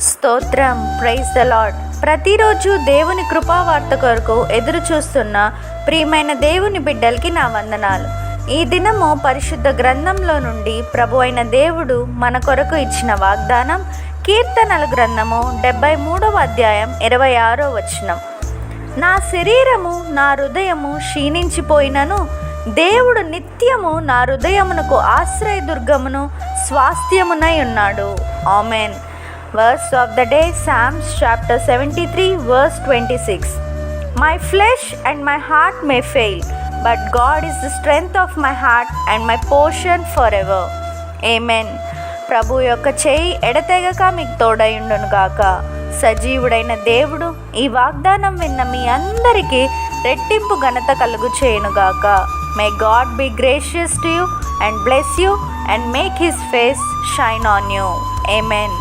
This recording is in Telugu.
స్తోత్రం. Praise the lord. ప్రతిరోజు దేవుని కృపావార్త కొరకు ఎదురు చూస్తున్న ప్రియమైన దేవుని బిడ్డలకి నా వందనాలు. ఈ దినము పరిశుద్ధ గ్రంథంలో నుండి ప్రభు అయిన దేవుడు మన కొరకు ఇచ్చిన వాగ్దానం కీర్తనల గ్రంథము 73వ అధ్యాయం 26వ వచనం. నా శరీరము నా హృదయము క్షీణించిపోయినను దేవుడు నిత్యము నా హృదయమునకు ఆశ్రయదుర్గమును స్వాస్థ్యమునై ఉన్నాడు. Amen. Verse of the day, Psalms chapter 73 verse 26. My flesh and my heart may fail, but God is the strength of my heart and my portion forever. Amen. ప్రభు యొక్క చేయి ఎడతెగక మీకు తోడయుండును గాక. సజీవుడైన దేవుడు ఈ వాగ్దానం విన్న మీ అందరికీ రెట్టింపు ఘనత కలుగు చేయునుగాక. May God be gracious to you and bless you and make his face shine on you. Amen.